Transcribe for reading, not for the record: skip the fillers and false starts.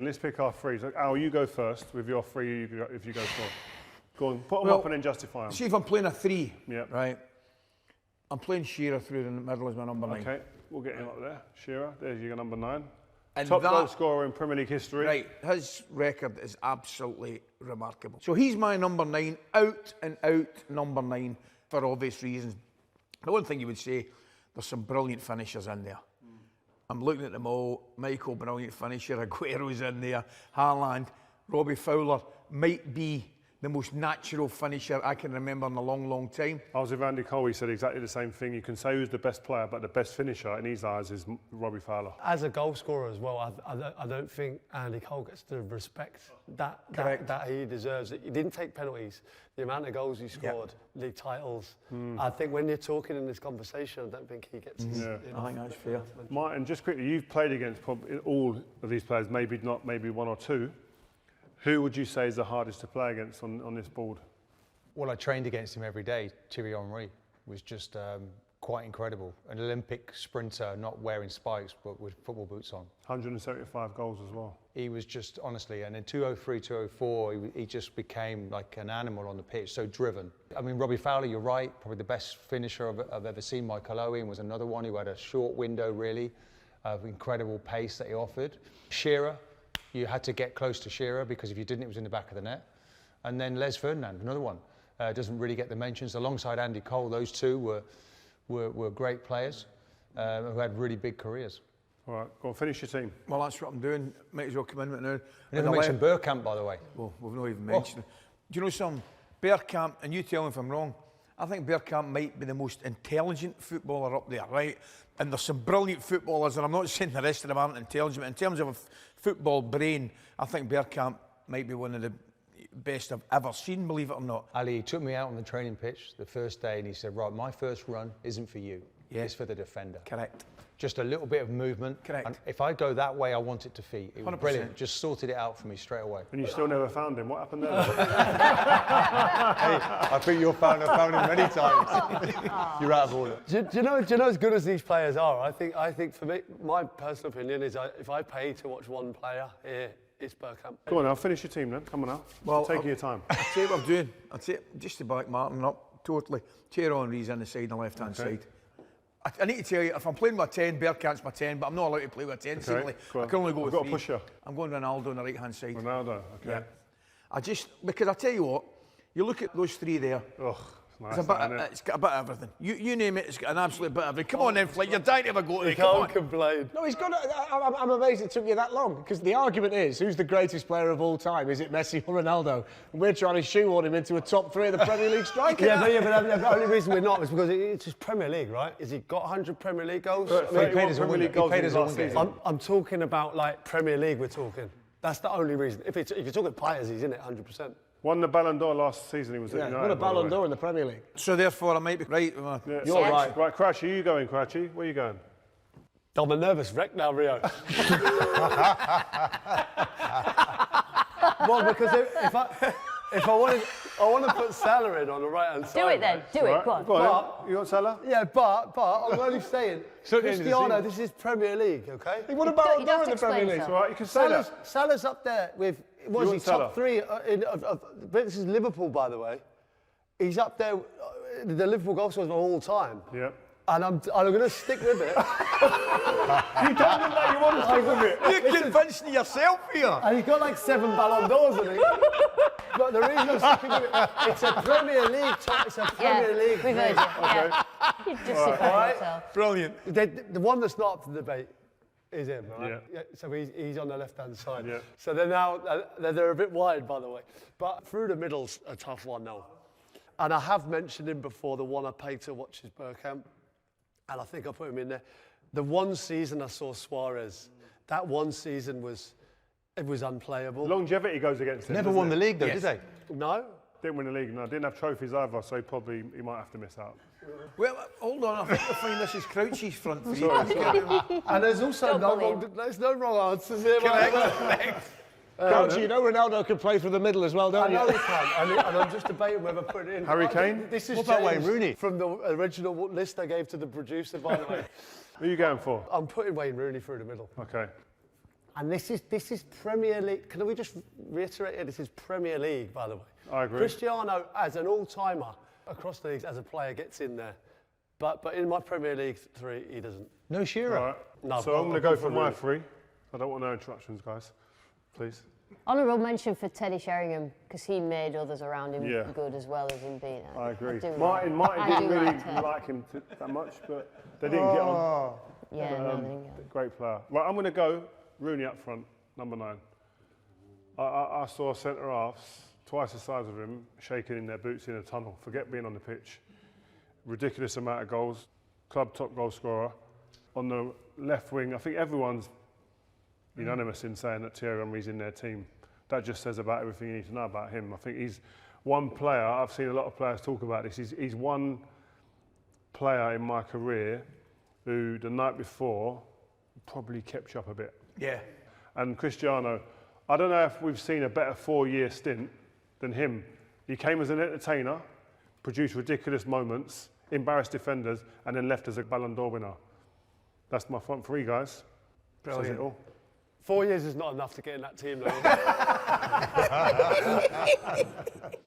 Let's pick our threes. Al, you go first with your three if you go first. Go on, put them up and then justify them. See if I'm playing a 3, Yep. right? I'm playing Shearer through the middle as my number 9. Okay, we'll get him up there. Shearer, there's your number 9. And Top goal scorer in Premier League history. Right, his record is absolutely remarkable. So he's my number 9, out and out number 9 for obvious reasons. The one thing you would say, there's some brilliant finishers in there. I'm looking at them all. Michael, brilliant finisher. Aguero's in there. Haaland, Robbie Fowler might be the most natural finisher I can remember in a long, long time. I was with Andy Cole, he said exactly the same thing. You can say who's the best player, but the best finisher in his eyes is Robbie Fowler. As a goal scorer as well, I don't think Andy Cole gets the respect that he deserves. He didn't take penalties. The amount of goals he scored, league titles. I think when you're talking in this conversation, I don't think he gets I think that's fair. Martin, just quickly, you've played against probably all of these players, maybe not, maybe one or two. Who would you say is the hardest to play against on this board? Well, I trained against him every day. THIERRY was just quite incredible. An Olympic sprinter, not wearing spikes, but with football boots on. 175 goals as well. He was just, honestly, and in 203, 204, he just became like an animal on the pitch, so driven. I mean, Robbie Fowler, you're right, probably the best finisher I've ever seen. Michael Owen was another one who had a short window, really, of incredible pace that he offered. Shearer. You had to get close to Shearer because if you didn't, it was in the back of the net. And then Les Ferdinand, another one, doesn't really get the mentions. Alongside Andy Cole, those two were great players who had really big careers. All right, go on, finish your team. Well, that's what I'm doing. Might as well come in with it now. We never mentioned Bergkamp, by the way. Well, we've not even mentioned it. Do you know something? Bergkamp, and you tell me if I'm wrong, I think Bergkamp might be the most intelligent footballer up there, right? And there's some brilliant footballers, and I'm not saying the rest of them aren't intelligent, but in terms of a football brain, I think Bergkamp might be one of the best I've ever seen, believe it or not. Ali, he took me out on the training pitch the first day and he said, right, my first run isn't for you, it's for the defender. Correct. Just a little bit of movement. Correct. And if I go that way, I want it to feed. It was 100%. brilliant. Just sorted it out for me straight away. And you still never found him. What happened there? Hey, I think you'll found him many times. You're out of order. Do you know as good as these players are? I think for me, my personal opinion is if I pay to watch one player here, it's Bergkamp. Go on, I'll finish your team then. Come on now. Well, taking your time. I'll tell you what I'm doing. I'll tell you, just to back Martin up, totally. Thierry Henry's on the side, on the left-hand side. I need to tell you, if I'm playing with a 10, Bergkamp's my 10, but I'm not allowed to play with a 10, simply. I can only go with 3. Got a pusher. I'm going Ronaldo on the right-hand side. Ronaldo, okay. Yeah. Because I tell you what, you look at those 3 there. Ugh, nice, it's got a bit of everything. You name it, it's got an absolute bit of everything. Come on then, Flick, you're dying to have a go at it. Come on. Complain. No, he's got. I'm amazed it took you that long because the argument is, who's the greatest player of all time? Is it Messi or Ronaldo? And we're trying to shoehorn him into a top 3 of the Premier League strikers. But the only reason we're not is because it's just Premier League, right? Has he got 100 Premier League goals? He paid his own game. I'm talking about like Premier League. We're talking. That's the only reason. If you're talking players, he's in it 100%. Won the Ballon d'Or last season. He was at United. Won a Ballon d'Or in the Premier League. So therefore, I might be right. You're right. Right, Cratchy, you going, Cratchy? Where are you going? I'm a nervous wreck now, Rio. Well, because if I want to put Salah in on the right-hand side. Do it then. Do it. Go on. Go on. You want Salah? Yeah, but I'm only saying, Cristiano, this is Premier League, okay? He won a Ballon d'Or in the Premier League. All right, you can say that. Salah's up there with, what is he, top 3 this is Liverpool, by the way. He's up there, the Liverpool goal scorers of all time. Yeah. And I'm going to stick with it. You don't look like you want to stick with it. You're convincing yourself here. And he's got like 7 Ballon d'Ors, I think. But the reason I'm sticking with it, it's a Premier League. It's a Premier League. We've heard you. Yeah. You justify yourself. Brilliant. The one that's not up for debate is him, right? Yeah. So he's on the left-hand side. Yeah. So they're now, they're a bit wide, by the way. But through the middle's a tough one now. And I have mentioned him before, the one I paid to watch is Bergkamp. And I think I put him in there. The one season I saw Suarez, that one season was unplayable. Longevity goes against him. Never won the league, though, did they? No. Didn't win the league, no. Didn't have trophies either, so he might have to miss out. Well, hold on. I think you'll find this is Crouchy's front for you. And there's also no wrong answers here. Crouchy, you know Ronaldo can play through the middle as well, don't you? I know he can, and I'm just debating whether to put it in. Harry Kane? This is What about James Wayne Rooney? from the original list I gave to the producer, by the way. Who are you going for? I'm putting Wayne Rooney through the middle. Okay. And this is Premier League. Can we just reiterate it? This is Premier League, by the way. I agree. Cristiano, as an all-timer across the leagues, as a player, gets in there. But in my Premier League 3, he doesn't. No Shearer. All right. No, So I'm going to go for my 3. I don't want no interruptions, guys. Please. Honourable mention for Teddy Sheringham, because he made others around him Yeah. good as well as him being. I agree. do Martin I didn't do really like Ted. like him that much, but they didn't get on. Yeah, no, they didn't get Great player. Right, I'm going to go Rooney up front, number 9. I saw centre halves twice the size of him shaking in their boots in a tunnel. Forget being on the pitch. Ridiculous amount of goals. Club top goal scorer. On the left wing, I think everyone's unanimous in saying that Thierry Henry's in their team. That just says about everything you need to know about him. I think he's one player. I've seen a lot of players talk about this. He's one player in my career who the night before probably kept you up a bit. Yeah. And Cristiano, I don't know if we've seen a better 4-year stint than him. He came as an entertainer, produced ridiculous moments, embarrassed defenders, and then left as a Ballon d'Or winner. That's my front 3, guys. Brilliant. Says it all. 4 years is not enough to get in that team, though.